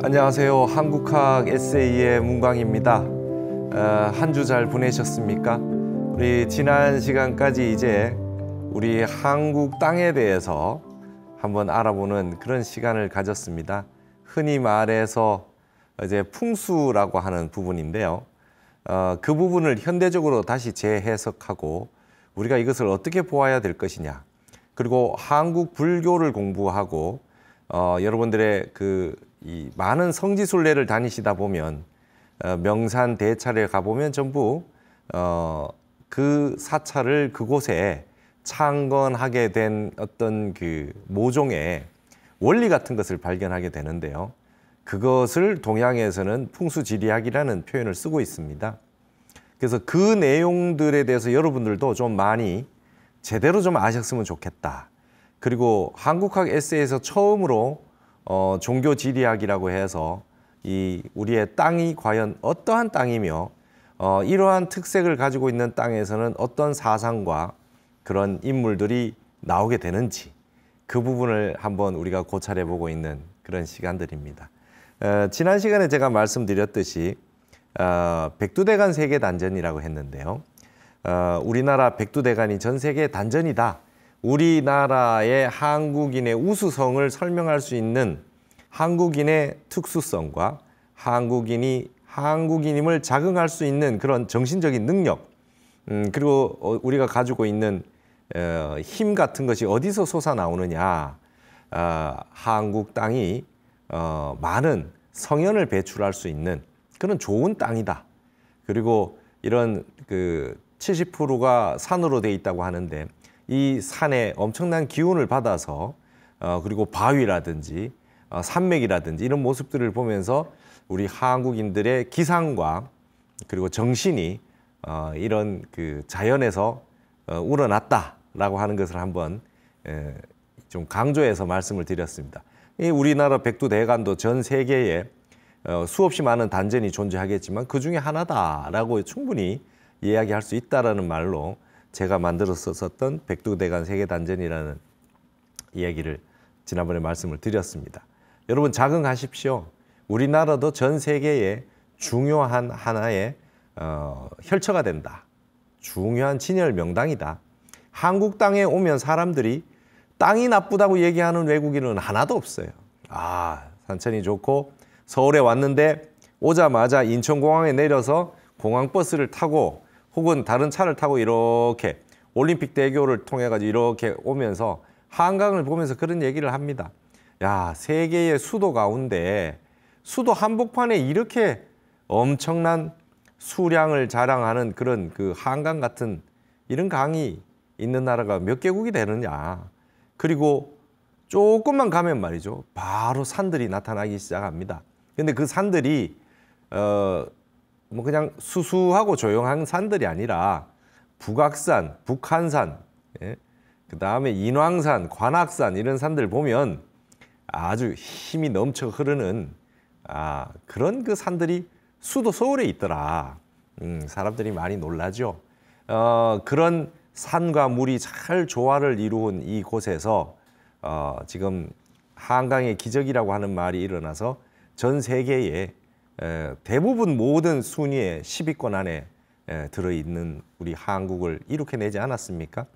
안녕하세요. 한국학 에세이의 문광입니다. 한 주 잘 보내셨습니까? 우리 지난 시간까지 이제 우리 한국 땅에 대해서 한번 알아보는 그런 시간을 가졌습니다. 흔히 말해서 이제 풍수라고 하는 부분인데요. 그 부분을 현대적으로 다시 재해석하고 우리가 이것을 어떻게 보아야 될 것이냐. 그리고 한국 불교를 공부하고 여러분들의 이 많은 성지순례를 다니시다 보면 명산 대차를 가보면 전부 그 사찰을 그곳에 창건하게 된 어떤 그 모종의 원리 같은 것을 발견하게 되는데요. 그것을 동양에서는 풍수지리학이라는 표현을 쓰고 있습니다. 그래서 그 내용들에 대해서 여러분들도 좀 많이 제대로 좀 아셨으면 좋겠다. 그리고 한국학 에세이에서 처음으로 종교지리학이라고 해서 이 우리의 땅이 과연 어떠한 땅이며 이러한 특색을 가지고 있는 땅에서는 어떤 사상과 그런 인물들이 나오게 되는지 그 부분을 한번 우리가 고찰해 보고 있는 그런 시간들입니다. 지난 시간에 제가 말씀드렸듯이 백두대간 세계 단전이라고 했는데요. 우리나라 백두대간이 전 세계 단전이다. 우리나라의 한국인의 우수성을 설명할 수 있는 한국인의 특수성과 한국인이 한국인임을 자긍할 수 있는 그런 정신적인 능력, 그리고 우리가 가지고 있는 힘 같은 것이 어디서 솟아나오느냐. 한국 땅이 많은 성현을 배출할 수 있는 그런 좋은 땅이다. 그리고 이런 70%가 산으로 되어 있다고 하는데 이 산에 엄청난 기운을 받아서 그리고 바위라든지 산맥이라든지 이런 모습들을 보면서 우리 한국인들의 기상과 그리고 정신이 이런 자연에서 우러났다라고 하는 것을 한번 좀 강조해서 말씀을 드렸습니다. 이 우리나라 백두대간도 전 세계에 수없이 많은 단전이 존재하겠지만 그 중에 하나다라고 충분히 이야기할 수 있다라는 말로 제가 만들었었던 백두대간 세계단전이라는 이야기를 지난번에 말씀을 드렸습니다. 여러분 자긍하십시오. 우리나라도 전 세계에 중요한 하나의 혈처가 된다. 중요한 진열 명당이다. 한국 땅에 오면 사람들이 땅이 나쁘다고 얘기하는 외국인은 하나도 없어요. 산천이 좋고 서울에 왔는데 오자마자 인천공항에 내려서 공항버스를 타고 혹은 다른 차를 타고 이렇게 올림픽대교를 통해 가지고 이렇게 오면서 한강을 보면서 그런 얘기를 합니다. 야, 세계의 수도 가운데 수도 한복판에 이렇게 엄청난 수량을 자랑하는 그런 한강 같은 이런 강이 있는 나라가 몇 개국이 되느냐. 그리고 조금만 가면 말이죠. 바로 산들이 나타나기 시작합니다. 근데 그 산들이 그냥 수수하고 조용한 산들이 아니라 북악산, 북한산, 그 다음에 인왕산, 관악산 이런 산들 보면 아주 힘이 넘쳐 흐르는 그런 산들이 수도 서울에 있더라. 사람들이 많이 놀라죠. 그런 산과 물이 잘 조화를 이루은 이곳에서 지금 한강의 기적이라고 하는 말이 일어나서 전 세계에 대부분 모든 순위의 10위권 안에 들어있는 우리 한국을 이룩해내지 않았습니까?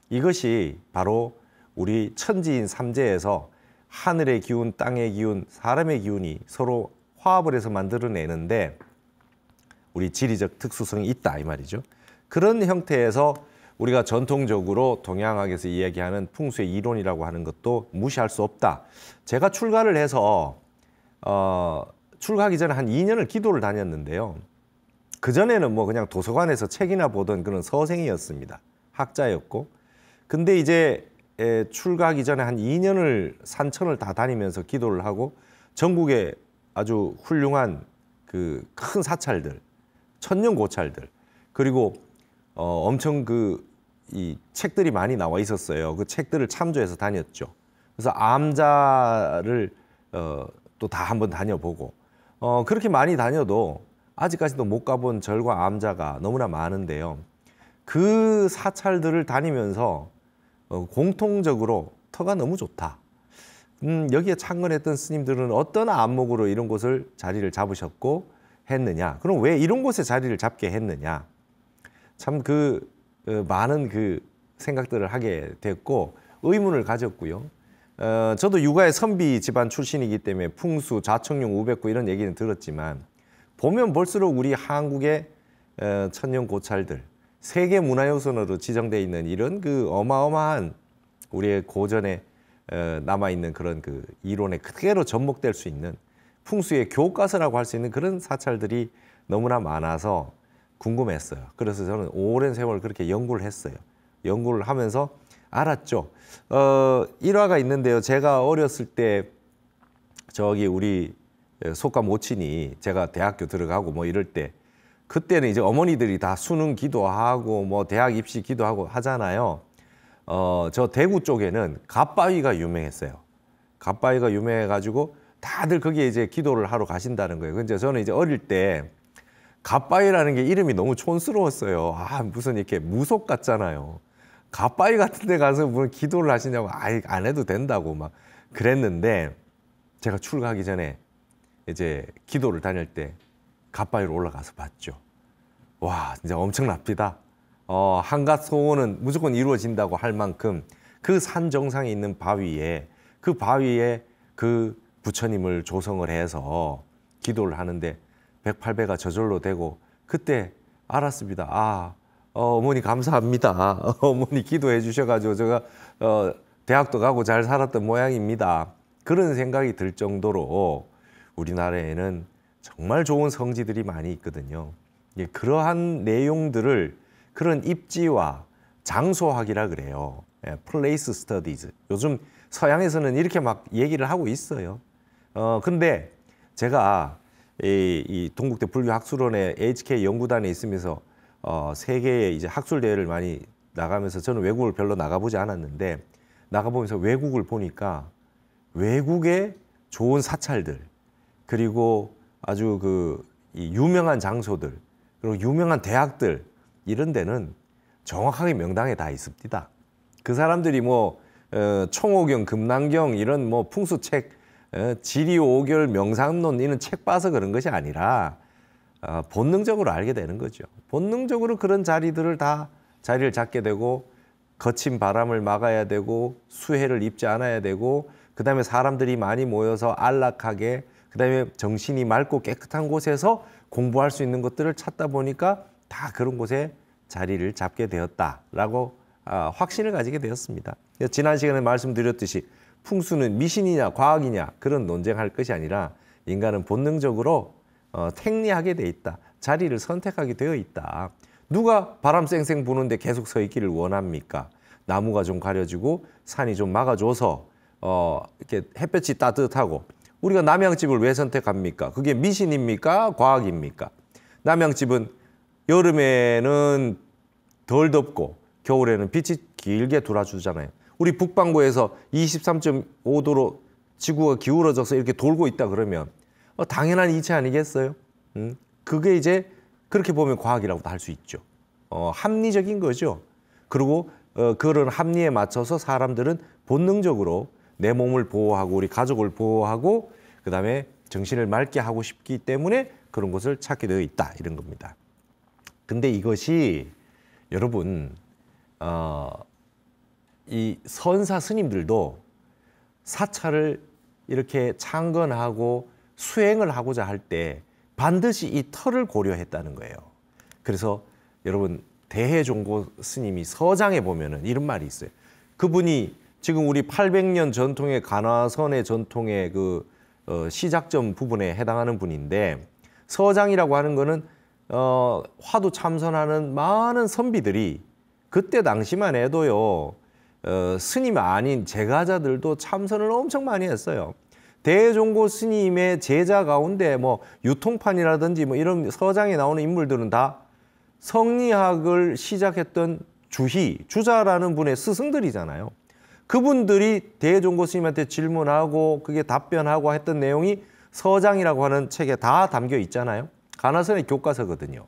이것이 바로 우리 천지인 삼재에서 하늘의 기운, 땅의 기운, 사람의 기운이 서로 화합을 해서 만들어내는데 우리 지리적 특수성이 있다 이 말이죠. 그런 형태에서 우리가 전통적으로 동양학에서 이야기하는 풍수의 이론이라고 하는 것도 무시할 수 없다. 제가 출가를 해서 출가하기 전에 한 2년을 기도를 다녔는데요. 그전에는 그냥 도서관에서 책이나 보던 그런 서생이었습니다. 학자였고. 근데 이제 출가하기 전에 한 2년을 산천을 다 다니면서 기도를 하고 전국에 아주 훌륭한 큰 사찰들, 천년고찰들, 그리고 엄청 이 책들이 많이 나와 있었어요. 그 책들을 참조해서 다녔죠. 그래서 암자를 또 다 한번 다녀보고 그렇게 많이 다녀도 아직까지도 못 가본 절과 암자가 너무나 많은데요. 그 사찰들을 다니면서 공통적으로 터가 너무 좋다. 여기에 창건했던 스님들은 어떤 안목으로 이런 곳을 자리를 잡으셨고 했느냐? 그럼 왜 이런 곳에 자리를 잡게 했느냐? 참 많은 생각들을 하게 됐고 의문을 가졌고요. 저도 육아의 선비 집안 출신이기 때문에 풍수, 자청룡, 우백구 이런 얘기는 들었지만 보면 볼수록 우리 한국의 천년 고찰들, 세계 문화유산으로 지정되어 있는 이런 어마어마한 우리의 고전에 남아있는 그런 이론에 그대로 접목될 수 있는 풍수의 교과서라고 할 수 있는 그런 사찰들이 너무나 많아서 궁금했어요. 그래서 저는 오랜 세월 그렇게 연구를 했어요. 연구를 하면서 알았죠. 일화가 있는데요. 제가 어렸을 때 저기 우리 속가 모친이 제가 대학교 들어가고 뭐 이럴 때 그때는 이제 어머니들이 다 수능 기도하고 뭐 대학 입시 기도하고 하잖아요. 저 대구 쪽에는 갓바위가 유명했어요. 갓바위가 유명해가지고 다들 거기에 이제 기도를 하러 가신다는 거예요. 근데 저는 이제 어릴 때 갓바위라는 게 이름이 너무 촌스러웠어요. 무슨 이렇게 무속 같잖아요. 갓바위 같은 데 가서 무슨 기도를 하시냐고 안 해도 된다고 막 그랬는데 제가 출가하기 전에 이제 기도를 다닐 때 갓바위로 올라가서 봤죠. 와, 진짜 엄청납니다. 한갓 소원은 무조건 이루어진다고 할 만큼 그 산 정상에 있는 바위에 그 부처님을 조성을 해서 기도를 하는데 108배가 저절로 되고 그때 알았습니다. 어머니 감사합니다. 어머니 기도해 주셔가지고 제가 대학도 가고 잘 살았던 모양입니다. 그런 생각이 들 정도로 우리나라에는 정말 좋은 성지들이 많이 있거든요. 그러한 내용들을 그런 입지와 장소학이라 그래요. Place Studies. 요즘 서양에서는 이렇게 막 얘기를 하고 있어요. 근데 제가 이 동국대 불교학술원의 HK 연구단에 있으면서 세계의 이제 학술 대회를 많이 나가면서 저는 외국을 별로 나가보지 않았는데 나가보면서 외국을 보니까 외국의 좋은 사찰들 그리고 아주 이 유명한 장소들 그리고 유명한 대학들 이런 데는 정확하게 명당에 다 있습니다. 그 사람들이 뭐 총오경, 금난경 이런 뭐 풍수책, 지리오결, 명상론 이런 책 봐서 그런 것이 아니라 본능적으로 알게 되는 거죠. 본능적으로 그런 자리들을 다 자리를 잡게 되고 거친 바람을 막아야 되고 수해를 입지 않아야 되고 그다음에 사람들이 많이 모여서 안락하게 그다음에 정신이 맑고 깨끗한 곳에서 공부할 수 있는 것들을 찾다 보니까 다 그런 곳에 자리를 잡게 되었다라고 확신을 가지게 되었습니다. 지난 시간에 말씀드렸듯이 풍수는 미신이냐 과학이냐 그런 논쟁할 것이 아니라 인간은 본능적으로 택리하게 돼 있다. 자리를 선택하게 되어 있다. 누가 바람 쌩쌩 부는데 계속 서 있기를 원합니까? 나무가 좀 가려지고 산이 좀 막아줘서 이렇게 햇볕이 따뜻하고 우리가 남양집을 왜 선택합니까? 그게 미신입니까? 과학입니까? 남양집은 여름에는 덜 덥고 겨울에는 빛이 길게 돌아주잖아요. 우리 북반구에서 23.5도로 지구가 기울어져서 이렇게 돌고 있다 그러면 당연한 이치 아니겠어요? 그게 이제 그렇게 보면 과학이라고도 할 수 있죠. 합리적인 거죠. 그리고 그런 합리에 맞춰서 사람들은 본능적으로 내 몸을 보호하고 우리 가족을 보호하고 그다음에 정신을 맑게 하고 싶기 때문에 그런 곳을 찾게 되어 있다 이런 겁니다. 근데 이것이 여러분 이 선사 스님들도 사찰을 이렇게 창건하고 수행을 하고자 할 때 반드시 이 터를 고려했다는 거예요. 그래서 여러분 대해종고 스님이 서장에 보면은 이런 말이 있어요. 그분이 지금 우리 800년 전통의 간화선의 전통의 시작점 부분에 해당하는 분인데 서장이라고 하는 거는 화두 참선하는 많은 선비들이 그때 당시만 해도요 스님 아닌 제가자들도 참선을 엄청 많이 했어요. 대종고 스님의 제자 가운데 뭐 유통판이라든지 뭐 이런 서장에 나오는 인물들은 다 성리학을 시작했던 주자라는 분의 스승들이잖아요. 그분들이 대종고 스님한테 질문하고 그게 답변하고 했던 내용이 서장이라고 하는 책에 다 담겨 있잖아요. 간화선의 교과서거든요.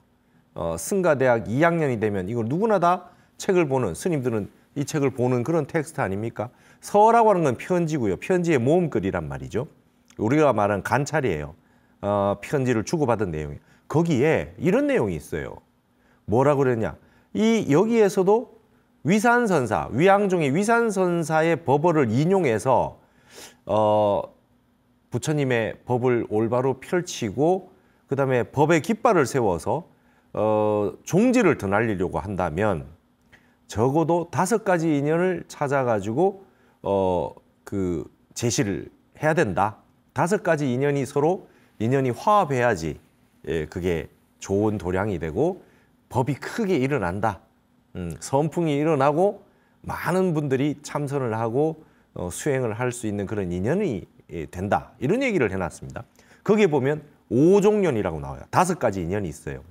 승가대학 2학년이 되면 이걸 누구나 다 책을 보는 스님들은 이 책을 보는 그런 텍스트 아닙니까? 서라고 하는 건 편지고요. 편지의 모음글이란 말이죠. 우리가 말하는 관찰이에요. 편지를 주고받은 내용이에요. 거기에 이런 내용이 있어요. 뭐라 그랬냐? 여기에서도 위산선사, 위양종의 위산선사의 법어를 인용해서 부처님의 법을 올바로 펼치고 그다음에 법의 깃발을 세워서 종지를 드날리려고 한다면 적어도 5가지 인연을 찾아가지고 그 제시를 해야 된다. 5가지 인연이 서로 인연이 화합해야지 그게 좋은 도량이 되고 법이 크게 일어난다. 선풍이 일어나고 많은 분들이 참선을 하고 수행을 할 수 있는 그런 인연이 된다. 이런 얘기를 해놨습니다. 거기에 보면 5종년이라고 나와요. 5가지 인연이 있어요.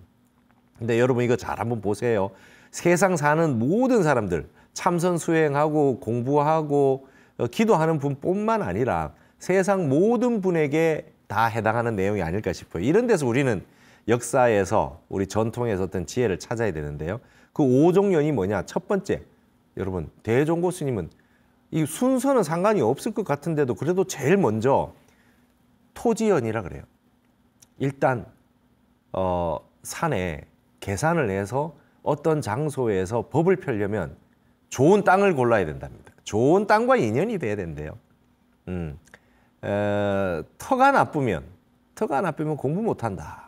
근데 여러분 이거 잘 한번 보세요. 세상 사는 모든 사람들 참선 수행하고 공부하고 기도하는 분뿐만 아니라 세상 모든 분에게 다 해당하는 내용이 아닐까 싶어요. 이런 데서 우리는 역사에서 우리 전통에서 어떤 지혜를 찾아야 되는데요. 그 5종년이 뭐냐? 첫 번째, 여러분 대종고 스님은 이 순서는 상관이 없을 것 같은데도 그래도 제일 먼저 토지연이라 그래요. 일단 산에 계산을 해서 어떤 장소에서 법을 펴려면 좋은 땅을 골라야 된답니다. 좋은 땅과 인연이 돼야 된대요. 터가 나쁘면 공부 못한다.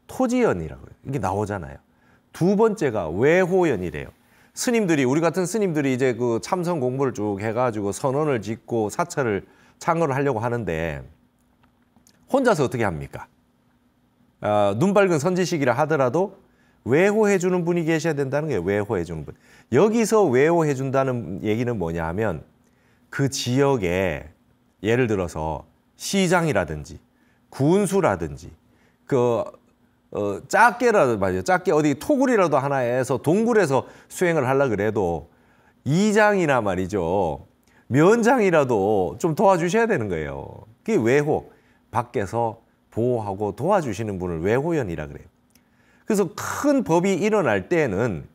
토지연이라고 해요. 이게 나오잖아요. 두 번째가 외호연이래요. 스님들이 우리 같은 스님들이 이제 그 참선 공부를 쭉 해가지고 선언을 짓고 사찰을 창건을 하려고 하는데 혼자서 어떻게 합니까? 눈 밝은 선지식이라 하더라도 외호해 주는 분이 계셔야 된다는 거예요. 외호해 주는 분. 여기서 외호해 준다는 얘기는 뭐냐 하면 그 지역에 예를 들어서 시장이라든지 군수라든지 작게라도 말이죠. 작게 어디 토굴이라도 하나 해서 동굴에서 수행을 하려 그래도 이장이나 말이죠. 면장이라도 좀 도와주셔야 되는 거예요. 그게 외호. 밖에서 보호하고 도와주시는 분을 외호연이라 그래요. 그래서 큰 법이 일어날 때는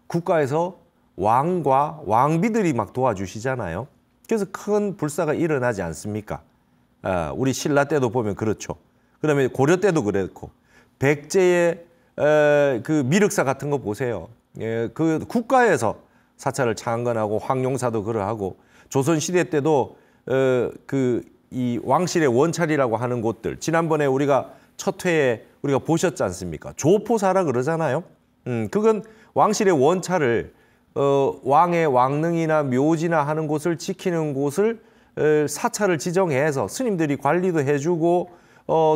국가에서 왕과 왕비들이 막 도와주시잖아요. 그래서 큰 불사가 일어나지 않습니까? 우리 신라 때도 보면 그렇죠. 그다음에 고려 때도 그랬고 백제의 그 미륵사 같은 거 보세요. 그 국가에서 사찰을 창건하고 황룡사도 그러하고 조선 시대 때도 이 왕실의 원찰이라고 하는 곳들 지난번에 우리가 첫 회에 우리가 보셨지 않습니까? 조포사라 그러잖아요. 그건 왕실의 원찰을 왕의 왕릉이나 묘지나 하는 곳을 지키는 곳을 사찰을 지정해서 스님들이 관리도 해주고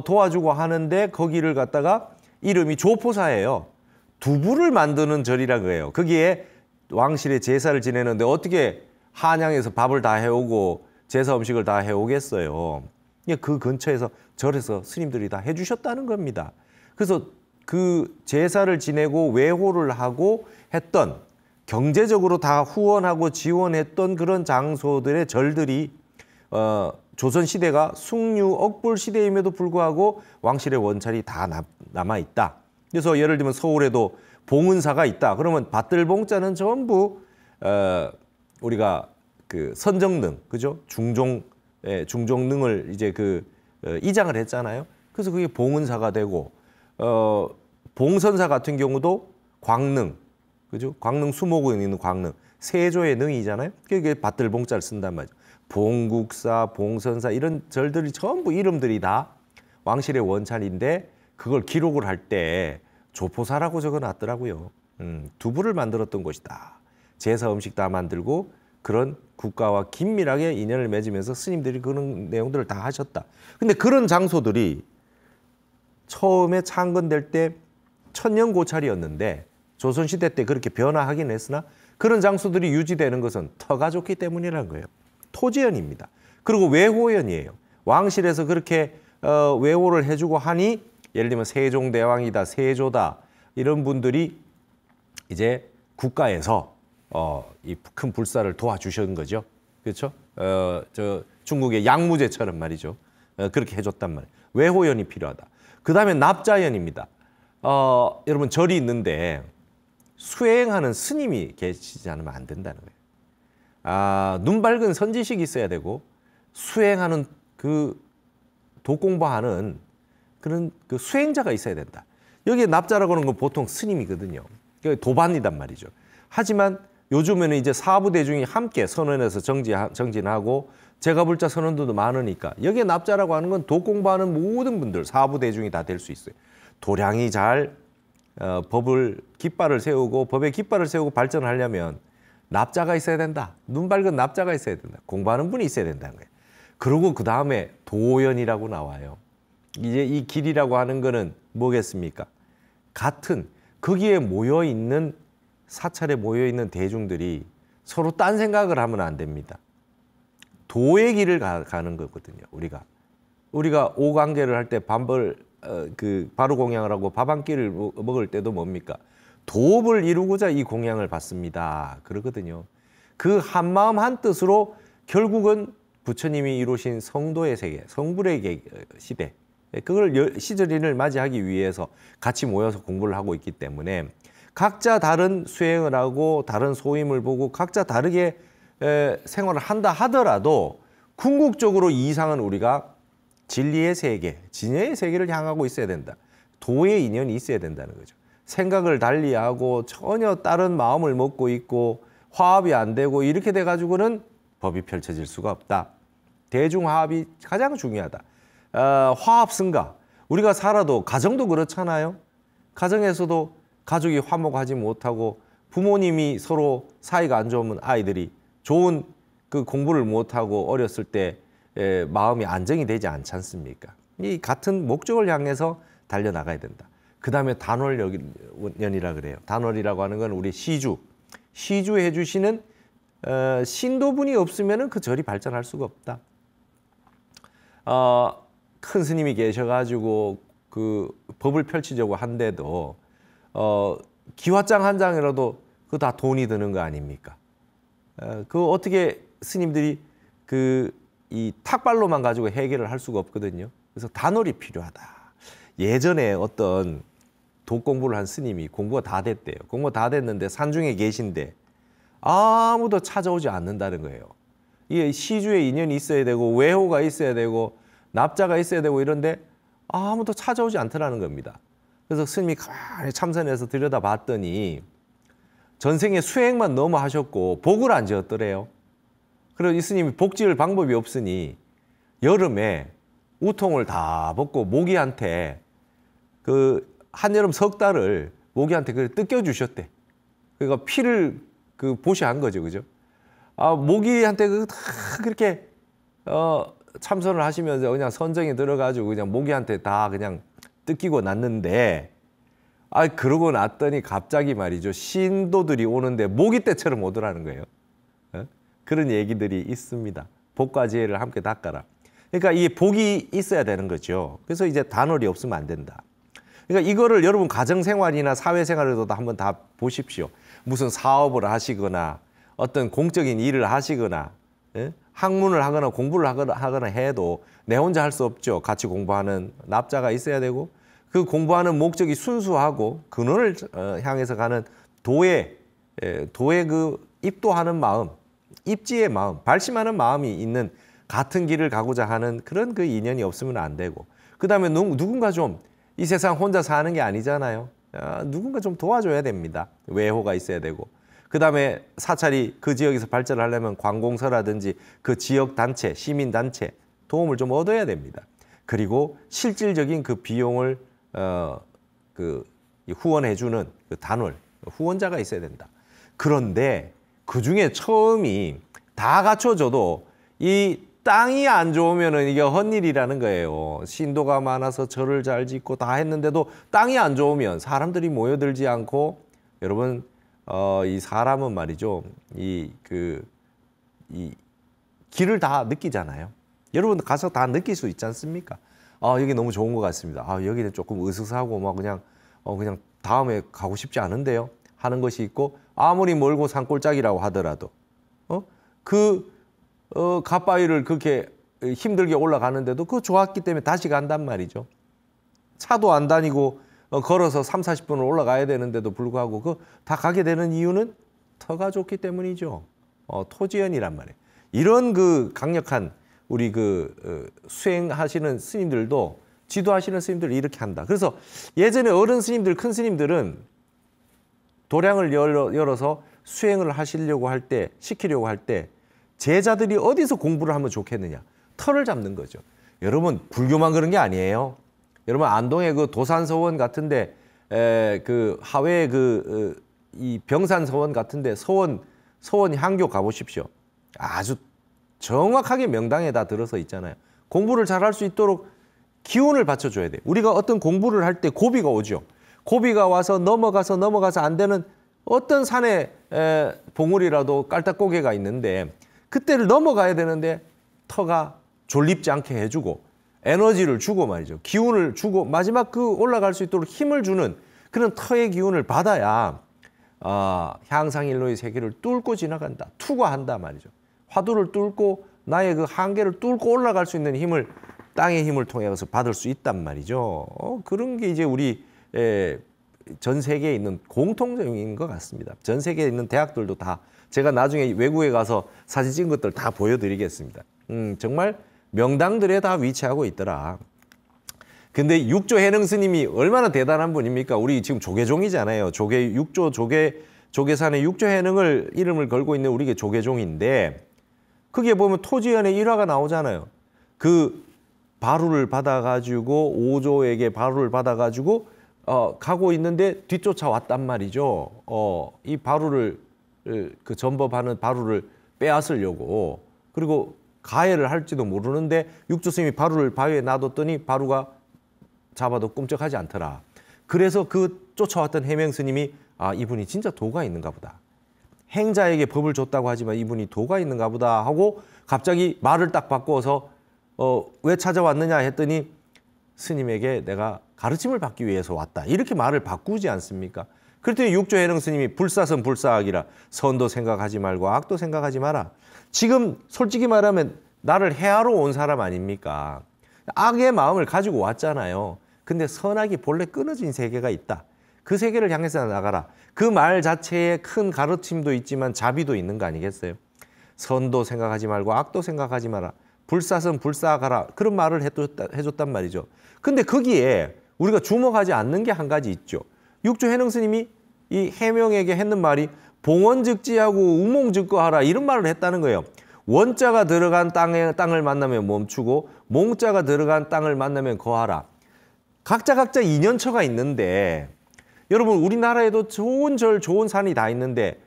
도와주고 하는데 거기를 갖다가 이름이 조포사예요. 두부를 만드는 절이라 그래요. 거기에 왕실의 제사를 지내는데 어떻게 한양에서 밥을 다 해오고 제사 음식을 다 해오겠어요. 그 근처에서 절에서 스님들이 다 해주셨다는 겁니다. 그래서 그 제사를 지내고 외호를 하고 했던 경제적으로 다 후원하고 지원했던 그런 장소들의 절들이 조선시대가 숭유 억불 시대임에도 불구하고 왕실의 원찰이 다 남아있다. 그래서 예를 들면 서울에도 봉은사가 있다. 그러면 밭들봉자는 전부 우리가 그 선정능, 그죠? 중종능을 이제 이장을 했잖아요. 그래서 그게 봉은사가 되고 봉선사 같은 경우도 광능, 그죠? 광능 수목에 있는 광능, 세조의 능이잖아요. 그게 밭들봉자를 쓴단 말이죠. 봉국사, 봉선사 이런 절들이 전부 이름들이 다 왕실의 원찰인데 그걸 기록을 할 때 조포사라고 적어놨더라고요. 두부를 만들었던 곳이다. 제사 음식 다 만들고 그런 국가와 긴밀하게 인연을 맺으면서 스님들이 그런 내용들을 다 하셨다. 근데 그런 장소들이 처음에 창건될 때 천년고찰이었는데 조선시대 때 그렇게 변화하긴 했으나 그런 장소들이 유지되는 것은 터가 좋기 때문이라는 거예요. 토지연입니다. 그리고 외호연이에요. 왕실에서 그렇게 외호를 해주고 하니 예를 들면 세종대왕이다, 세조다 이런 분들이 이제 국가에서 이 큰 불사를 도와주신 거죠. 그렇죠? 저 중국의 양무제처럼 말이죠. 그렇게 해줬단 말이에요. 외호연이 필요하다. 그 다음에 납자연입니다. 여러분 절이 있는데 수행하는 스님이 계시지 않으면 안 된다는 거예요. 눈 밝은 선지식이 있어야 되고 수행하는 그 도공부하는 그런 그 수행자가 있어야 된다. 여기에 납자라고 하는 건 보통 스님이거든요. 도반이단 말이죠. 하지만 요즘에는 이제 사부대중이 함께 선언해서 정진하고 제가불자 선언들도 많으니까 여기에 납자라고 하는 건 도공부하는 모든 분들 사부대중이 다 될 수 있어요. 도량이 잘 법을 깃발을 세우고 법의 깃발을 세우고 발전하려면 납자가 있어야 된다. 눈 밝은 납자가 있어야 된다. 공부하는 분이 있어야 된다는 거예요. 그리고 그 다음에 도연이라고 나와요. 이제 이 길이라고 하는 거는 뭐겠습니까? 같은 거기에 모여있는 사찰에 모여있는 대중들이 서로 딴 생각을 하면 안 됩니다. 도의 길을 가는 거거든요. 우리가 오관계를 할 때 바로 공양을 하고 밥 한 끼를 먹을 때도 뭡니까? 도업을 이루고자 이 공양을 받습니다. 그러거든요. 그 한마음 한뜻으로 결국은 부처님이 이루신 성도의 세계, 성불의 시대, 그걸 시절인을 맞이하기 위해서 같이 모여서 공부를 하고 있기 때문에 각자 다른 수행을 하고 다른 소임을 보고 각자 다르게 생활을 한다 하더라도 궁극적으로 이상은 우리가 진리의 세계, 진여의 세계를 향하고 있어야 된다. 도의 인연이 있어야 된다는 거죠. 생각을 달리하고 전혀 다른 마음을 먹고 있고 화합이 안 되고 이렇게 돼가지고는 법이 펼쳐질 수가 없다. 대중화합이 가장 중요하다. 화합승가. 우리가 살아도 가정도 그렇잖아요. 가정에서도 가족이 화목하지 못하고 부모님이 서로 사이가 안 좋으면 아이들이 좋은 그 공부를 못하고 어렸을 때 마음이 안정이 되지 않지 않습니까? 이 같은 목적을 향해서 달려나가야 된다. 그 다음에 단월연이라 그래요. 단월이라고 하는 건 우리 시주해 주시는 신도분이 없으면 그 절이 발전할 수가 없다. 큰 스님이 계셔가지고 그 법을 펼치려고 한데도 기와장 한 장이라도 그거 다 돈이 드는 거 아닙니까? 그 어떻게 스님들이 이 탁발로만 가지고 해결을 할 수가 없거든요. 그래서 단월이 필요하다. 예전에 어떤 독공부를 한 스님이 공부가 다 됐대요. 공부가 다 됐는데 산중에 계신데 아무도 찾아오지 않는다는 거예요. 이게 시주의 인연이 있어야 되고 외호가 있어야 되고 납자가 있어야 되고 이런데 아무도 찾아오지 않더라는 겁니다. 그래서 스님이 가만히 참선해서 들여다봤더니 전생에 수행만 너무 하셨고 복을 안 지었더래요. 그래서 이 스님이 복 지을 방법이 없으니 여름에 우통을 다 벗고 모기한테 한여름 석 달을 모기한테 뜯겨 주셨대. 그러니까 피를 보시한 거죠, 그죠? 모기한테 그렇게 참선을 하시면서 그냥 선정에 들어가지고 그냥 모기한테 다 그냥 뜯기고 났는데, 그러고 났더니 갑자기 말이죠. 신도들이 오는데 모기 때처럼 오더라는 거예요. 그런 얘기들이 있습니다. 복과 지혜를 함께 닦아라. 그러니까 이 복이 있어야 되는 거죠. 그래서 이제 단월이 없으면 안 된다. 그러니까 이거를 여러분 가정생활이나 사회생활에서도 한번 다 보십시오. 무슨 사업을 하시거나 어떤 공적인 일을 하시거나 학문을 하거나 공부를 하거나 해도 내 혼자 할 수 없죠. 같이 공부하는 납자가 있어야 되고 그 공부하는 목적이 순수하고 근원을 향해서 가는 도의 그 입도하는 마음, 입지의 마음, 발심하는 마음이 있는 같은 길을 가고자 하는 그런 그 인연이 없으면 안 되고, 그 다음에 누군가 좀 이 세상 혼자 사는 게 아니잖아요. 누군가 좀 도와줘야 됩니다. 외호가 있어야 되고, 그 다음에 사찰이 그 지역에서 발전을 하려면 관공서라든지 그 지역 단체, 시민 단체 도움을 좀 얻어야 됩니다. 그리고 실질적인 그 비용을 후원해주는 그 단월 후원자가 있어야 된다. 그런데 그 중에 처음이 다 갖춰져도 이 땅이 안 좋으면은 이게 헛일이라는 거예요. 신도가 많아서 절을 잘 짓고 다 했는데도 땅이 안 좋으면 사람들이 모여들지 않고, 여러분 이 사람은 말이죠. 이 길을 다 느끼잖아요. 여러분 가서 다 느낄 수 있지 않습니까? 여기 너무 좋은 것 같습니다. 여기는 조금 으스스하고 막 그냥 다음에 가고 싶지 않은데요. 하는 것이 있고, 아무리 멀고 산골짜기라고 하더라도 갓바위를 그렇게 힘들게 올라가는데도 그거 좋았기 때문에 다시 간단 말이죠. 차도 안 다니고 걸어서 3, 40분을 올라가야 되는데도 불구하고 그 다 가게 되는 이유는 터가 좋기 때문이죠. 토지연이란 말이에요. 이런 그 강력한 우리 수행하시는 스님들도 지도하시는 스님들 이렇게 한다. 그래서 예전에 어른 스님들, 큰 스님들은 도량을 열어서 수행을 하시려고 할 때, 시키려고 할 때 제자들이 어디서 공부를 하면 좋겠느냐? 터를 잡는 거죠. 여러분, 불교만 그런 게 아니에요. 여러분, 안동의 그 도산서원 같은데, 하회의 이 병산서원 같은데 서원 향교 가보십시오. 아주 정확하게 명당에 다 들어서 있잖아요. 공부를 잘할 수 있도록 기운을 받쳐줘야 돼요. 우리가 어떤 공부를 할 때 고비가 오죠. 고비가 와서 넘어가서 안 되는 어떤 산에 봉우리라도 깔딱고개가 있는데 그때를 넘어가야 되는데 터가 졸립지 않게 해주고 에너지를 주고 말이죠. 기운을 주고 마지막 올라갈 수 있도록 힘을 주는 그런 터의 기운을 받아야 향상일로의 세계를 뚫고 지나간다. 투과한다 말이죠. 화두를 뚫고 나의 그 한계를 뚫고 올라갈 수 있는 힘을 땅의 힘을 통해서 받을 수 있단 말이죠. 그런 게 이제 우리 전 세계에 있는 공통점인 것 같습니다. 전 세계에 있는 대학들도 다 제가 나중에 외국에 가서 사진 찍은 것들 다 보여드리겠습니다. 정말 명당들에 다 위치하고 있더라. 근데 육조 해능 스님이 얼마나 대단한 분입니까? 우리 지금 조계종이잖아요. 조계산의 육조 해능을 이름을 걸고 있는 우리게 조계종인데 그게 보면 토지연의 일화가 나오잖아요. 그 바루를 받아가지고 오조에게 바루를 받아가지고 가고 있는데 뒤쫓아왔단 말이죠. 이 바루를 그 전법하는 바루를 빼앗으려고 그리고 가해를 할지도 모르는데 육조 스님이 바루를 바위에 놔뒀더니 바루가 잡아도 꿈쩍하지 않더라. 그래서 그 쫓아왔던 해명 스님이 이분이 진짜 도가 있는가 보다. 행자에게 법을 줬다고 하지만 이분이 도가 있는가 보다 하고 갑자기 말을 딱 바꿔서 왜 찾아왔느냐 했더니 스님에게 내가 가르침을 받기 위해서 왔다. 이렇게 말을 바꾸지 않습니까? 그랬더니 육조 해능 스님이 불사선 불사악이라 선도 생각하지 말고 악도 생각하지 마라. 지금 솔직히 말하면 나를 해하러 온 사람 아닙니까? 악의 마음을 가지고 왔잖아요. 근데 선악이 본래 끊어진 세계가 있다. 그 세계를 향해서 나가라. 그 말 자체에 큰 가르침도 있지만 자비도 있는 거 아니겠어요? 선도 생각하지 말고 악도 생각하지 마라. 불사선 불사하라. 그런 말을 해줬단 말이죠. 근데 거기에 우리가 주목하지 않는 게 한 가지 있죠. 육조 해능 스님이 이 해명에게 했는 말이 봉원즉지하고 우몽즉거하라 이런 말을 했다는 거예요. 원자가 들어간 땅을 만나면 멈추고 몽자가 들어간 땅을 만나면 거하라. 각자 인연처가 있는데 여러분 우리나라에도 좋은 절 좋은 산이 다 있는데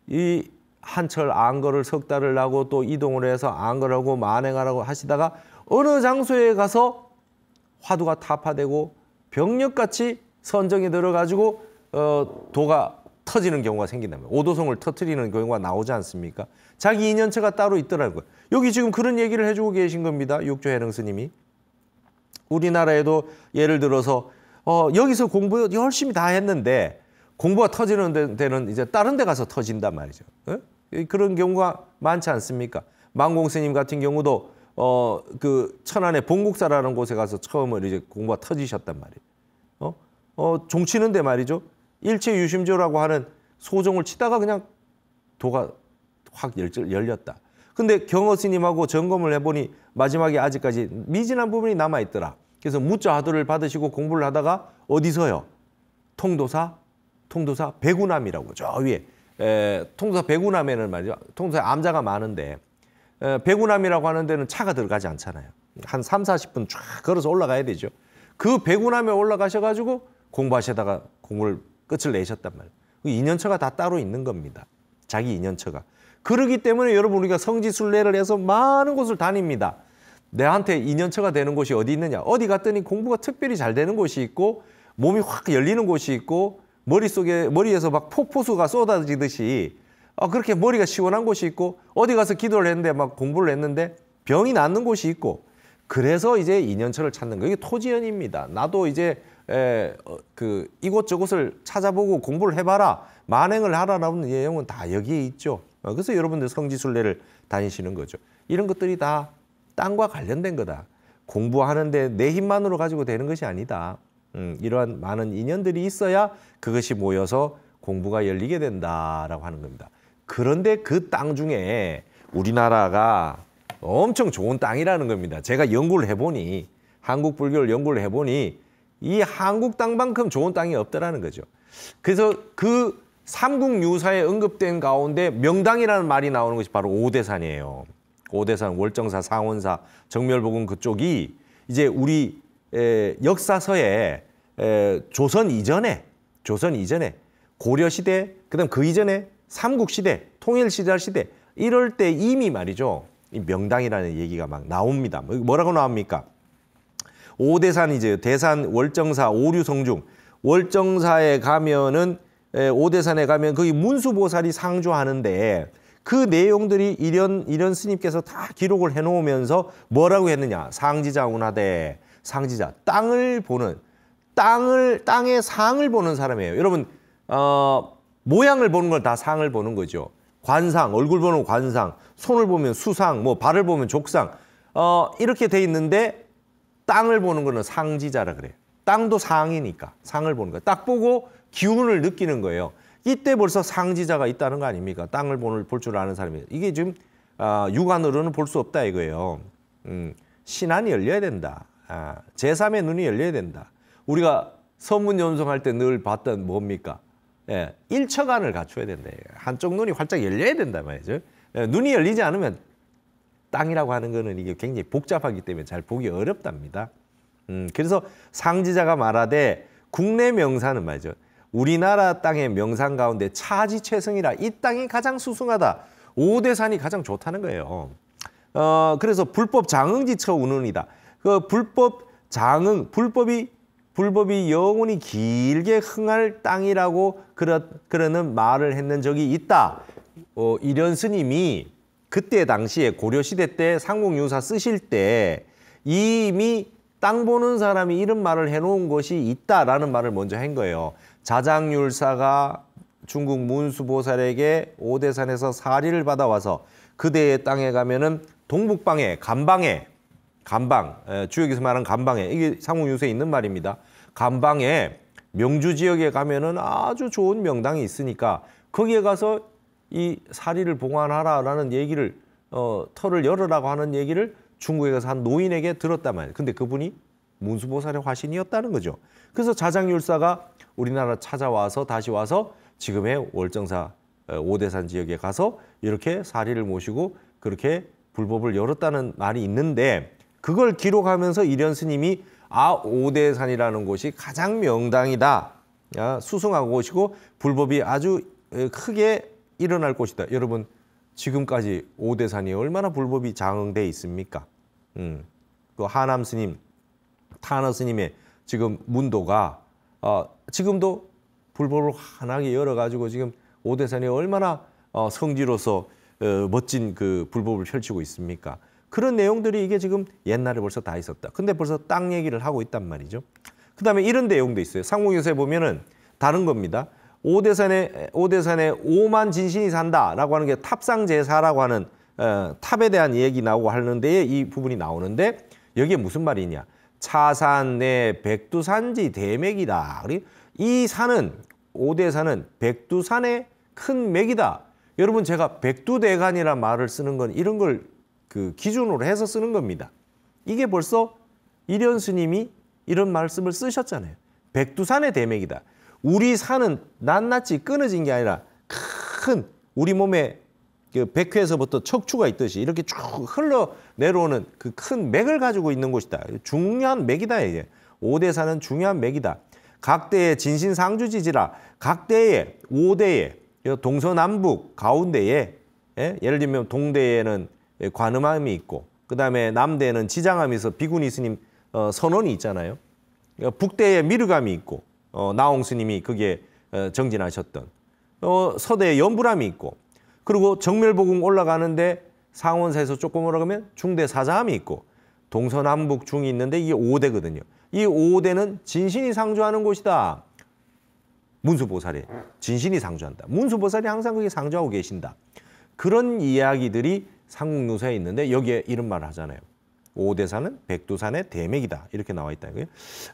이 한철 안거를 석 달을 하고 또 이동을 해서 안거하고 만행하라고 하시다가 어느 장소에 가서 화두가 타파되고 병력같이 선정이 들어가지고 도가 터지는 경우가 생긴다면 오도성을 터뜨리는 경우가 나오지 않습니까? 자기 인연처가 따로 있더라고요. 여기 지금 그런 얘기를 해주고 계신 겁니다. 육조 해능 스님이. 우리나라에도 예를 들어서 여기서 공부 열심히 다 했는데 공부가 터지는 데는 이제 다른 데 가서 터진단 말이죠. 그런 경우가 많지 않습니까? 만공 스님 같은 경우도 그 천안의 봉국사라는 곳에 가서 처음으로 이제 공부가 터지셨단 말이에요. 종치는데 말이죠. 일체유심조라고 하는 소종을 치다가 그냥 도가 확 열렸다. 근데 경어 스님하고 점검을 해보니 마지막에 아직까지 미진한 부분이 남아있더라. 그래서 무자 화두를 받으시고 공부를 하다가 어디서요? 통도사 백운암이라고 저 위에 통도사 백운암에는 말이죠. 통도사에 암자가 많은데 백운암이라고 하는 데는 차가 들어가지 않잖아요. 한 3, 40분 쫙 걸어서 올라가야 되죠. 그 백운암에 올라가셔가지고 공부하시다가 공부를 끝을 내셨단 말이에요. 인연처가 다 따로 있는 겁니다. 자기 인연처가. 그러기 때문에 여러분 우리가 성지순례를 해서 많은 곳을 다닙니다. 내한테 인연처가 되는 곳이 어디 있느냐. 어디 갔더니 공부가 특별히 잘 되는 곳이 있고 몸이 확 열리는 곳이 있고 머리에서 막 폭포수가 쏟아지듯이 그렇게 머리가 시원한 곳이 있고 어디 가서 기도를 했는데 막 공부를 했는데 병이 낫는 곳이 있고 그래서 이제 인연처를 찾는 거. 이게 토지연입니다. 나도 이제 이곳저곳을 찾아보고 공부를 해봐라. 만행을 하라라는 내용은 다 여기에 있죠. 그래서 여러분들 성지순례를 다니시는 거죠. 이런 것들이 다 땅과 관련된 거다. 공부하는데 내 힘만으로 가지고 되는 것이 아니다. 이러한 많은 인연들이 있어야 그것이 모여서 공부가 열리게 된다라고 하는 겁니다. 그런데 그 땅 중에 우리나라가 엄청 좋은 땅이라는 겁니다. 제가 연구를 해보니, 한국 불교를 연구를 해보니 이 한국 땅만큼 좋은 땅이 없더라는 거죠. 그래서 그 삼국유사에 언급된 가운데 명당이라는 말이 나오는 것이 바로 오대산이에요. 오대산, 월정사, 상원사, 정멸복음 그쪽이 이제 우리 역사서에 조선 이전에 고려시대, 그다음 그 이전에 삼국시대, 통일시대 이럴 때 이미 말이죠. 이 명당이라는 얘기가 막 나옵니다. 뭐라고 나옵니까? 오대산이죠. 대산, 월정사, 오류성중. 월정사에 가면은 오대산에 가면 거기 문수보살이 상주하는데 그 내용들이 이런 스님께서 다 기록을 해놓으면서 뭐라고 했느냐? 상지자운하되, 상지자, 땅의 상을 보는 사람이에요. 여러분 모양을 보는 걸 다 상을 보는 거죠. 관상, 얼굴 보는 관상, 손을 보면 수상, 뭐 발을 보면 족상, 이렇게 돼 있는데 땅을 보는 거는 상지자라 그래요. 땅도 상이니까 상을 보는 거예요. 딱 보고 기운을 느끼는 거예요. 이때 벌써 상지자가 있다는 거 아닙니까? 땅을 볼 줄 아는 사람이. 이게 지금 육안으로는 볼 수 없다 이거예요. 신안이 열려야 된다. 제3의 눈이 열려야 된다. 우리가 선문연성할 때 늘 봤던 뭡니까? 예, 일처간을 갖춰야 된다. 한쪽 눈이 활짝 열려야 된다 말이죠. 눈이 열리지 않으면 땅이라고 하는 거는 이게 굉장히 복잡하기 때문에 잘 보기 어렵답니다. 그래서 상지자가 말하되 국내 명산은 말이죠. 우리나라 땅의 명산 가운데 차지최성이라 이 땅이 가장 수승하다. 오대산이 가장 좋다는 거예요. 그래서 불법 장흥지처 운운이다. 그 불법 장흥, 불법이 영원히 길게 흥할 땅이라고 그러는 말을 했는 적이 있다. 이련 스님이 그때 당시에 고려시대 때 삼국유사 쓰실 때 이미 땅 보는 사람이 이런 말을 해놓은 것이 있다라는 말을 먼저 한 거예요. 자장율사가 중국 문수보살에게 오대산에서 사리를 받아와서 그대의 땅에 가면은 동북방에 감방, 주역에서 말하는 감방에, 이게 삼국유사에 있는 말입니다. 감방에 명주 지역에 가면은 아주 좋은 명당이 있으니까 거기에 가서 이 사리를 봉안하라라는 얘기를 터를 열으라고 하는 얘기를 중국에 가서 한 노인에게 들었단 말이에요. 근데 그분이 문수보살의 화신이었다는 거죠. 그래서 자장율사가 우리나라 찾아와서 다시 와서 지금의 월정사 오대산 지역에 가서 이렇게 사리를 모시고 그렇게 불법을 열었다는 말이 있는데 그걸 기록하면서 이련 스님이 오대산이라는 곳이 가장 명당이다. 수승한 곳이고 불법이 아주 크게 일어날 곳이다. 여러분 지금까지 오대산이 얼마나 불법이 장흥돼 있습니까? 그 하남 스님, 타너 스님의 지금 문도가 지금도 불법을 환하게 열어가지고 지금 오대산이 얼마나 성지로서 멋진 그 불법을 펼치고 있습니까? 그런 내용들이 이게 지금 옛날에 벌써 다 있었다. 근데 벌써 땅 얘기를 하고 있단 말이죠. 그 다음에 이런 내용도 있어요. 삼국유사에 보면은 다른 겁니다. 오대산에 오만 진신이 산다라고 하는 게 탑상제사라고 하는 탑에 대한 얘기 나오고 하는데 이 부분이 나오는데 여기에 무슨 말이냐. 차산 내 백두산지 대맥이다. 이 산은 오대산은 백두산의 큰 맥이다. 여러분 제가 백두대간이라는 말을 쓰는 건 이런 걸 그 기준으로 해서 쓰는 겁니다. 이게 벌써 이련 스님이 이런 말씀을 쓰셨잖아요. 백두산의 대맥이다. 우리 산은 낱낱이 끊어진 게 아니라 큰 우리 몸에 그 백회에서부터 척추가 있듯이 이렇게 쭉 흘러 내려오는 그 큰 맥을 가지고 있는 곳이다. 중요한 맥이다. 이게 오대산은 중요한 맥이다. 각대의 진신상주지지라 각대의 5대의 동서남북 가운데에 예를 들면 동대에는 관음함이 있고 그 다음에 남대에는 지장함이 있어 비구니 스님 선원이 있잖아요. 북대에 미르감이 있고 나홍 스님이 거기에 정진하셨던 서대에 연불함이 있고 그리고 정멸복음 올라가는데 상원사에서 조금 올라가면 중대 사자함이 있고 동서남북 중이 있는데 이게 5대거든요. 이 5대는 진신이 상주하는 곳이다. 문수보살이 진신이 상주한다. 문수보살이 항상 거기 상주하고 계신다. 그런 이야기들이 삼국유사에 있는데 여기에 이런 말을 하잖아요. 오대산은 백두산의 대맥이다. 이렇게 나와 있다는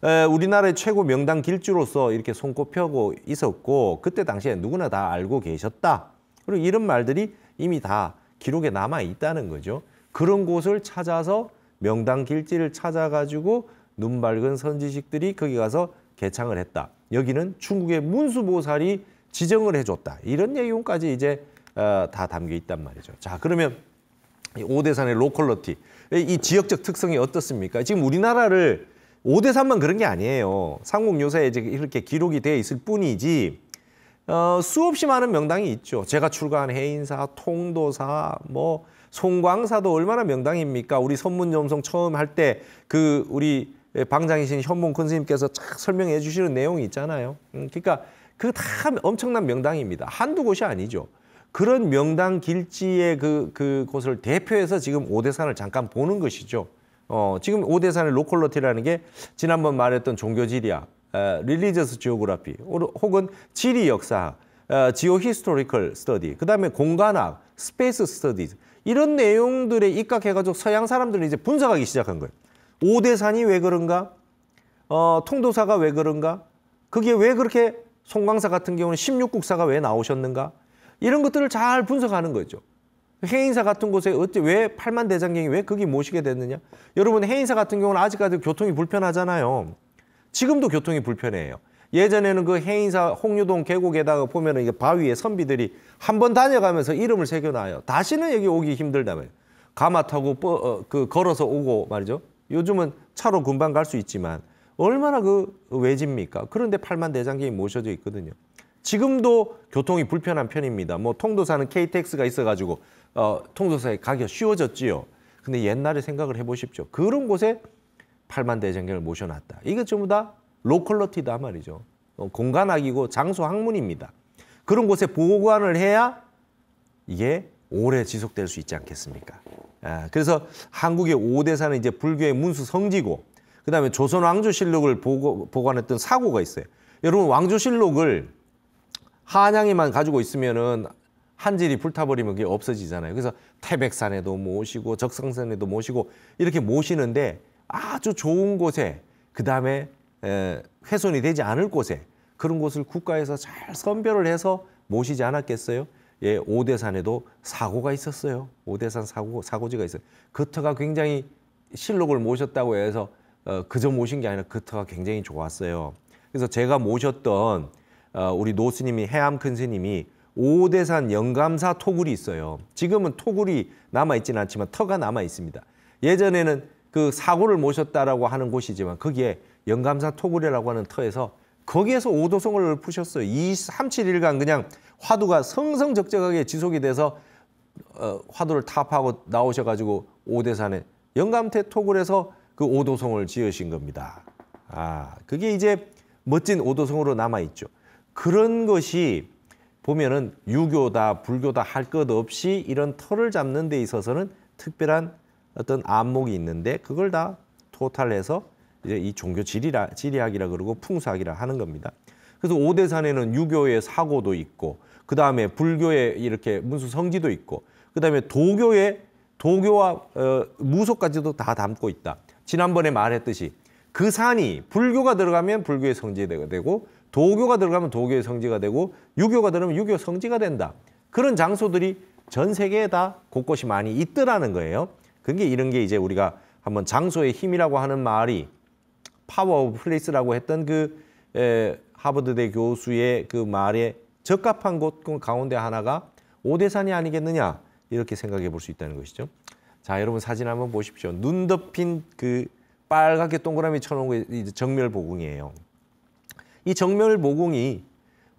거예요. 우리나라의 최고 명당 길주로서 이렇게 손꼽혀고 있었고 그때 당시에 누구나 다 알고 계셨다. 그리고 이런 말들이 이미 다 기록에 남아 있다는 거죠. 그런 곳을 찾아서 명당 길지를 찾아가지고 눈 밝은 선지식들이 거기 가서 개창을 했다. 여기는 중국의 문수보살이 지정을 해줬다. 이런 내용까지 이제 다 담겨 있단 말이죠. 자, 그러면 오대산의 로컬러티, 이 지역적 특성이 어떻습니까? 지금 우리나라를 오대산만 그런 게 아니에요. 삼국유사에 이렇게 기록이 되어 있을 뿐이지 수없이 많은 명당이 있죠. 제가 출가한 해인사, 통도사, 뭐 송광사도 얼마나 명당입니까? 우리 선문점성 처음 할 때 그 우리 방장이신 현몽 큰 스님께서 쫙 설명해 주시는 내용이 있잖아요. 그러니까 그 다 엄청난 명당입니다. 한두 곳이 아니죠. 그런 명당 길지의 그곳을 대표해서 지금 오대산을 잠깐 보는 것이죠. 지금 오대산의 로컬러티라는 게 지난번 말했던 종교지리학, 릴리저스 지오그라피, 혹은 지리 역사, 지오 히스토리컬 스터디, 그다음에 공간학, 스페이스 스터디즈 이런 내용들에 입각해가지고 서양 사람들이 이제 분석하기 시작한 거예요. 오대산이 왜 그런가? 통도사가 왜 그런가? 그게 왜 그렇게 송광사 같은 경우는 16국사가 왜 나오셨는가? 이런 것들을 잘 분석하는 거죠. 해인사 같은 곳에 왜 팔만대장경이 왜 거기 모시게 됐느냐? 여러분 해인사 같은 경우는 아직까지 교통이 불편하잖아요. 지금도 교통이 불편해요. 예전에는 그 해인사 홍유동 계곡에다가 보면은 이게 바위에 선비들이 한 번 다녀가면서 이름을 새겨놔요. 다시는 여기 오기 힘들다면 가마 타고 걸어서 오고 말이죠. 요즘은 차로 금방 갈 수 있지만 얼마나 그 외집입니까? 그런데 팔만대장경이 모셔져 있거든요. 지금도 교통이 불편한 편입니다. 뭐 통도사는 KTX가 있어가지고 통도사에 가기가 쉬워졌지요. 근데 옛날에 생각을 해보십시오. 그런 곳에 팔만대장경을 모셔놨다. 이게 전부 다 로컬러티다 말이죠. 공간학이고 장소 학문입니다. 그런 곳에 보관을 해야 이게 오래 지속될 수 있지 않겠습니까? 그래서 한국의 오대산은 이제 불교의 문수 성지고, 그 다음에 조선 왕조실록을 보관했던 사고가 있어요. 여러분 왕조실록을 한양에만 가지고 있으면은 한질이 불타버리면 그게 없어지잖아요. 그래서 태백산에도 모시고 적성산에도 모시고 이렇게 모시는데 아주 좋은 곳에, 그 다음에 훼손이 되지 않을 곳에, 그런 곳을 국가에서 잘 선별을 해서 모시지 않았겠어요? 예, 오대산에도 사고가 있었어요. 오대산 사고지가 있어요. 그 터가 굉장히 실록을 모셨다고 해서 그저 모신 게 아니라 그 터가 굉장히 좋았어요. 그래서 제가 모셨던 우리 노스님이 해암 큰 스님이 오대산 영감사 토굴이 있어요. 지금은 토굴이 남아있지는 않지만 터가 남아있습니다. 예전에는 그 사고를 모셨다라고 하는 곳이지만 거기에 영감사 토굴이라고 하는 터에서 거기에서 오도성을 푸셨어요. 37일간 그냥 화두가 성성적적하게 지속이 돼서 화두를 타파하고 나오셔가지고 오대산에 영감태 토굴에서 그 오도성을 지으신 겁니다. 그게 이제 멋진 오도성으로 남아있죠. 그런 것이 보면은 유교다 불교다 할 것 없이 이런 터를 잡는 데 있어서는 특별한 어떤 안목이 있는데 그걸 다 토탈해서 이제 이 종교 지리학이라 그러고 풍수학이라 하는 겁니다. 그래서 오대산에는 유교의 사고도 있고, 그 다음에 불교의 이렇게 문수 성지도 있고, 그 다음에 도교와 무속까지도 다 담고 있다. 지난번에 말했듯이 그 산이 불교가 들어가면 불교의 성지가 되고, 도교가 들어가면 도교의 성지가 되고, 유교가 들어가면 유교 성지가 된다. 그런 장소들이 전 세계에 다 곳곳이 많이 있더라는 거예요. 그게 이런 게 이제 우리가 한번 장소의 힘이라고 하는 말이 파워 오브 플레이스라고 했던 그 하버드대 교수의 그 말에 적합한 곳 가운데 하나가 오대산이 아니겠느냐, 이렇게 생각해 볼 수 있다는 것이죠. 자, 여러분 사진 한번 보십시오. 눈 덮인 그 빨갛게 동그라미 쳐놓은 게 정멸보궁이에요. 이 정멸보궁이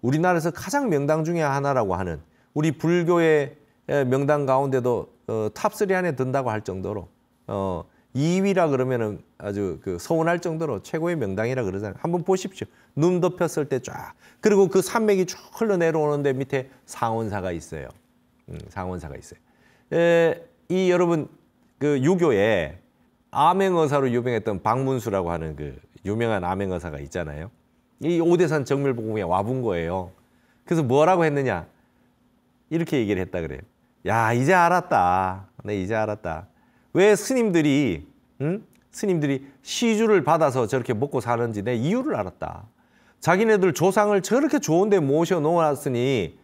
우리나라에서 가장 명당 중에 하나라고 하는, 우리 불교의 명당 가운데도 탑3 안에 든다고 할 정도로 2위라 그러면은 아주 그 서운할 정도로 최고의 명당이라 그러잖아요. 한번 보십시오. 눈 덮였을 때 쫙. 그리고 그 산맥이 쭉 흘러내려오는데 밑에 상원사가 있어요. 상원사가 있어요. 이 여러분 그 유교에 암행어사로 유명했던 박문수라고 하는 그 유명한 암행어사가 있잖아요. 이 오대산 정멸보궁에 와본 거예요. 그래서 뭐라고 했느냐? 이렇게 얘기를 했다 그래요. 야, 이제 알았다. 네, 이제 알았다. 왜 스님들이 응? 스님들이 시주를 받아서 저렇게 먹고 사는지 내 이유를 알았다. 자기네들 조상을 저렇게 좋은 데 모셔놓았으니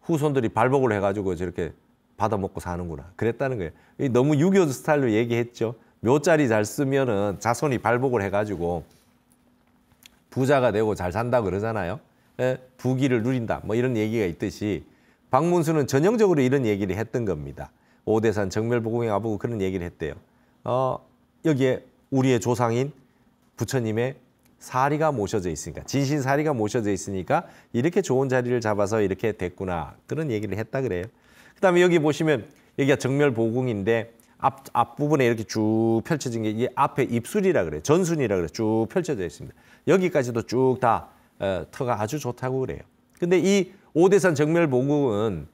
후손들이 발복을 해가지고 저렇게 받아 먹고 사는구나. 그랬다는 거예요. 너무 유교 스타일로 얘기했죠. 묘자리 잘 쓰면은 자손이 발복을 해가지고 부자가 되고 잘 산다 그러잖아요. 예? 부귀를 누린다. 뭐 이런 얘기가 있듯이 박문수는 전형적으로 이런 얘기를 했던 겁니다. 오대산 정멸보궁에 와보고 그런 얘기를 했대요. 여기에 우리의 조상인 부처님의 사리가 모셔져 있으니까, 진신사리가 모셔져 있으니까 이렇게 좋은 자리를 잡아서 이렇게 됐구나. 그런 얘기를 했다 그래요. 그 다음에 여기 보시면 여기가 정멸보궁인데 앞부분에 이렇게 쭉 펼쳐진 게 이게 앞에 입술이라 그래요. 전순이라 그래요. 쭉 펼쳐져 있습니다. 여기까지도 쭉 다 터가 아주 좋다고 그래요. 근데 이 오대산 정멸보궁은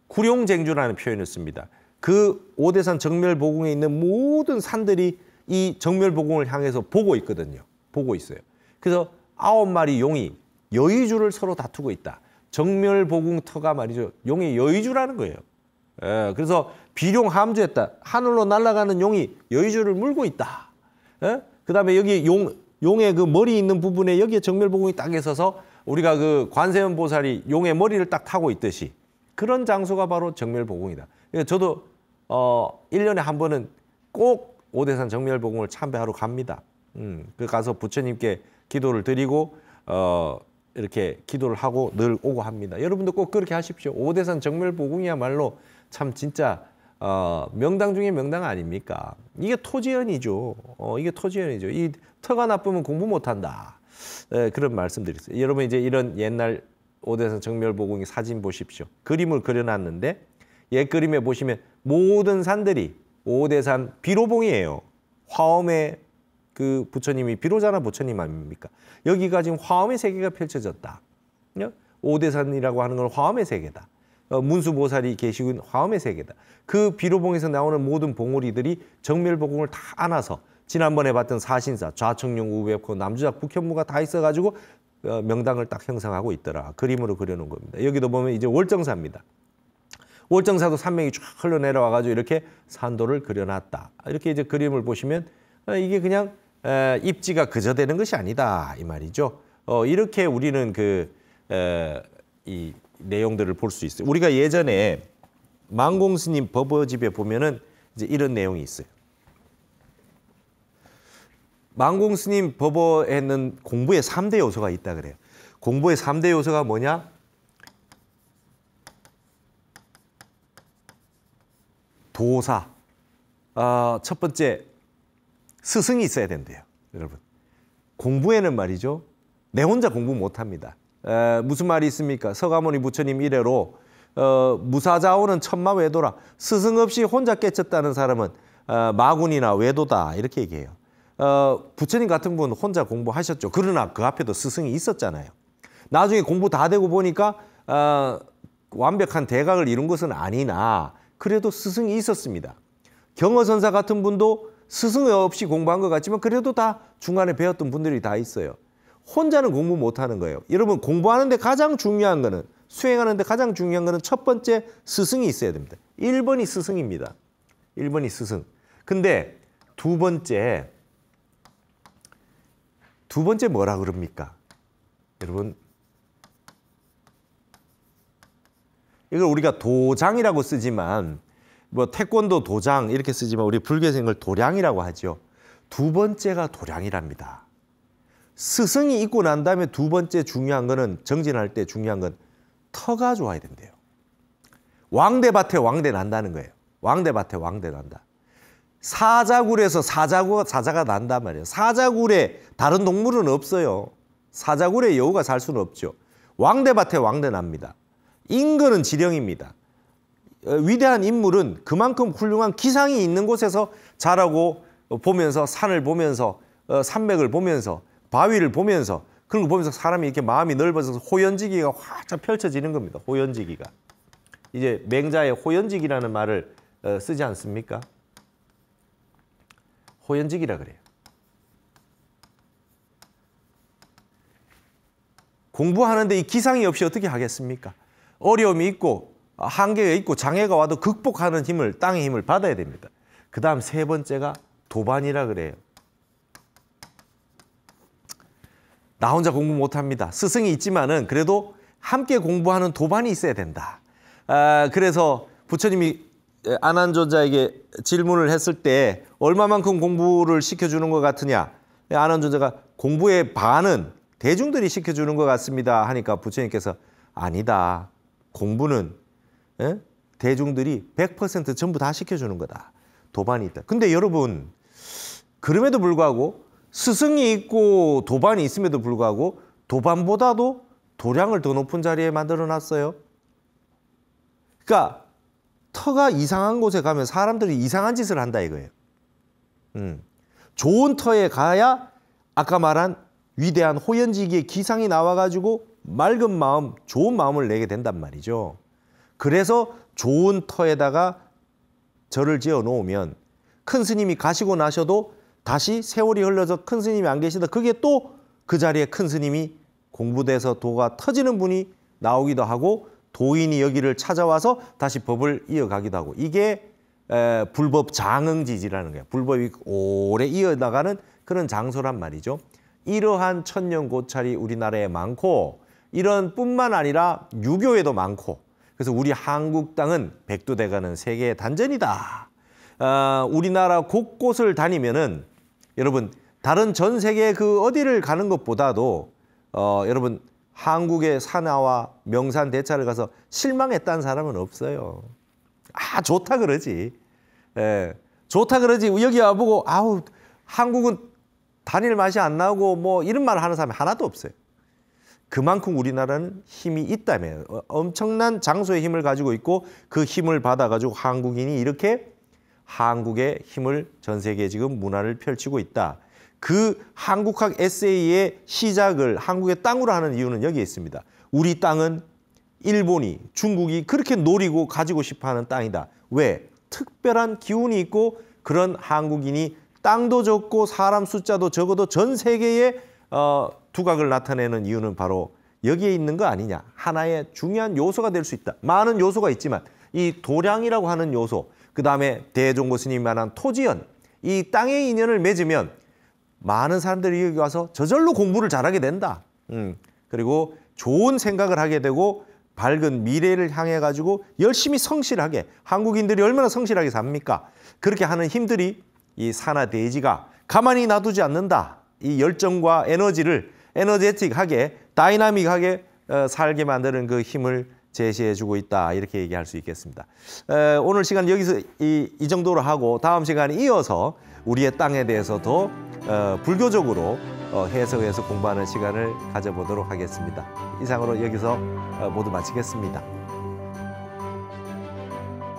구룡쟁주라는 표현을 씁니다. 그 오대산 정멸보궁에 있는 모든 산들이 이 정멸보궁을 향해서 보고 있거든요. 보고 있어요. 그래서 9마리 용이 여의주를 서로 다투고 있다. 정멸보궁 터가 말이죠. 용의 여의주라는 거예요. 그래서 비룡함주했다. 하늘로 날아가는 용이 여의주를 물고 있다. 그 다음에 여기 용의 그 머리 있는 부분에 여기에 정멸보궁이 딱 있어서 우리가 그 관세음 보살이 용의 머리를 딱 타고 있듯이 그런 장소가 바로 정멸보궁이다. 저도 1년에 한 번은 꼭 오대산 정멸보궁을 참배하러 갑니다. 그 가서 부처님께 기도를 드리고 이렇게 기도를 하고 늘 오고 합니다. 여러분도 꼭 그렇게 하십시오. 오대산 정멸보궁이야말로 참 진짜 명당 중에 명당 아닙니까? 이게 토지연이죠. 이게 토지연이죠. 이 터가 나쁘면 공부 못한다. 그런 말씀드렸어요. 여러분 이제 이런 옛날 오대산 정멸보궁의 사진 보십시오. 그림을 그려놨는데 옛 그림에 보시면 모든 산들이 오대산 비로봉이에요. 화엄의 그 부처님이 비로자나 부처님 아닙니까? 여기가 지금 화엄의 세계가 펼쳐졌다. 오대산이라고 하는 건 화엄의 세계다. 문수보살이 계시고 있는 화엄의 세계다. 그 비로봉에서 나오는 모든 봉우리들이 정멸보궁을 다 안아서 지난번에 봤던 사신사, 좌청룡, 우백호, 남주작, 북현무가 다 있어가지고 명당을 딱 형성하고 있더라. 그림으로 그려놓은 겁니다. 여기도 보면 이제 월정사입니다. 월정사도 산맥이 쫙 흘러내려와가지고 이렇게 산도를 그려놨다. 이렇게 이제 그림을 보시면 이게 그냥 입지가 그저 되는 것이 아니다 이 말이죠. 이렇게 우리는 이 내용들을 볼 수 있어요. 우리가 예전에 망공스님 법어집에 보면은 이제 이런 내용이 있어요. 망공스님 법어에는 공부의 3대 요소가 있다 그래요. 공부의 3대 요소가 뭐냐? 도사. 첫 번째 스승이 있어야 된대요. 여러분. 공부에는 말이죠. 내 혼자 공부 못합니다. 무슨 말이 있습니까? 서가모니 부처님 이래로 무사자오는 천마외도라. 스승 없이 혼자 깨쳤다는 사람은 마군이나 외도다. 이렇게 얘기해요. 부처님 같은 분은 혼자 공부하셨죠. 그러나 그 앞에도 스승이 있었잖아요. 나중에 공부 다 되고 보니까 완벽한 대각을 이룬 것은 아니나 그래도 스승이 있었습니다. 경허선사 같은 분도 스승 없이 공부한 것 같지만 그래도 다 중간에 배웠던 분들이 다 있어요. 혼자는 공부 못하는 거예요. 여러분 공부하는데 가장 중요한 거는 수행하는데 가장 중요한 거는 첫 번째 스승이 있어야 됩니다. 1번이 스승입니다. 1번이 스승. 근데 두 번째 뭐라 그럽니까? 여러분 이걸 우리가 도장이라고 쓰지만 뭐 태권도 도장 이렇게 쓰지만 우리 불교에서 이걸 도량이라고 하죠. 두 번째가 도량이랍니다. 스승이 있고 난 다음에 두 번째 중요한 거는 정진할 때 중요한 건 터가 좋아야 된대요. 왕대밭에 왕대 난다는 거예요. 왕대밭에 왕대 난다. 사자굴에서 사자가 난단 말이에요. 사자굴에 다른 동물은 없어요. 사자굴에 여우가 살 수는 없죠. 왕대밭에 왕대 납니다. 인거는 지령입니다. 위대한 인물은 그만큼 훌륭한 기상이 있는 곳에서 자라고 보면서 산을 보면서 산맥을 보면서 바위를 보면서 그런 거 보면서 사람이 이렇게 마음이 넓어져서 호연지기가 활짝 펼쳐지는 겁니다. 호연지기가. 이제 맹자의 호연지기라는 말을 쓰지 않습니까? 호연지기라 그래요. 공부하는데 이 기상이 없이 어떻게 하겠습니까? 어려움이 있고 한계가 있고 장애가 와도 극복하는 힘을 땅의 힘을 받아야 됩니다. 그 다음 세 번째가 도반이라 그래요. 나 혼자 공부 못합니다. 스승이 있지만은 그래도 함께 공부하는 도반이 있어야 된다. 그래서 부처님이 아난존자에게 질문을 했을 때 얼마만큼 공부를 시켜주는 것 같으냐. 아난존자가 공부의 반은 대중들이 시켜주는 것 같습니다 하니까 부처님께서 아니다. 공부는 대중들이 100% 전부 다 시켜주는 거다. 도반이 있다. 근데 여러분, 그럼에도 불구하고 스승이 있고 도반이 있음에도 불구하고 도반보다도 도량을 더 높은 자리에 만들어 놨어요. 그러니까 터가 이상한 곳에 가면 사람들이 이상한 짓을 한다 이거예요. 좋은 터에 가야 아까 말한 위대한 호연지기의 기상이 나와가지고 맑은 마음, 좋은 마음을 내게 된단 말이죠. 그래서 좋은 터에다가 절을 지어 놓으면 큰 스님이 가시고 나셔도 다시 세월이 흘러서 큰 스님이 안 계시다. 그게 또 그 자리에 큰 스님이 공부돼서 도가 터지는 분이 나오기도 하고 도인이 여기를 찾아와서 다시 법을 이어가기도 하고 이게 불법 장흥지지라는 거예요. 불법이 오래 이어나가는 그런 장소란 말이죠. 이러한 천년고찰이 우리나라에 많고 이런 뿐만 아니라 유교에도 많고 그래서 우리 한국 땅은 백두대간은 세계의 단전이다. 우리나라 곳곳을 다니면은 여러분 다른 전 세계 그 어디를 가는 것보다도 여러분 한국의 산하와 명산 대차를 가서 실망했다는 사람은 없어요. 아 좋다 그러지. 좋다 그러지. 여기 와보고 아우 한국은 다닐 맛이 안 나고 뭐 이런 말을 하는 사람이 하나도 없어요. 그만큼 우리나라는 힘이 있다며 엄청난 장소의 힘을 가지고 있고 그 힘을 받아가지고 한국인이 이렇게 한국의 힘을 전 세계에 지금 문화를 펼치고 있다. 그 한국학 에세이의 시작을 한국의 땅으로 하는 이유는 여기에 있습니다. 우리 땅은 일본이 중국이 그렇게 노리고 가지고 싶어하는 땅이다. 왜? 특별한 기운이 있고 그런 한국인이 땅도 적고 사람 숫자도 적어도 전 세계에 두각을 나타내는 이유는 바로 여기에 있는 거 아니냐. 하나의 중요한 요소가 될 수 있다. 많은 요소가 있지만 이 도량이라고 하는 요소, 그 다음에 대종고 스님이 말한 토지연, 이 땅의 인연을 맺으면 많은 사람들이 여기 와서 저절로 공부를 잘하게 된다. 그리고 좋은 생각을 하게 되고 밝은 미래를 향해 가지고 열심히 성실하게 한국인들이 얼마나 성실하게 삽니까? 그렇게 하는 힘들이 이 산하대지가 가만히 놔두지 않는다. 이 열정과 에너지를 에너제틱하게 다이나믹하게 살게 만드는 그 힘을 제시해주고 있다. 이렇게 얘기할 수 있겠습니다. 오늘 시간 여기서 이 정도로 하고 다음 시간에 이어서 우리의 땅에 대해서 더 불교적으로 해석해서 공부하는 시간을 가져보도록 하겠습니다. 이상으로 여기서 모두 마치겠습니다.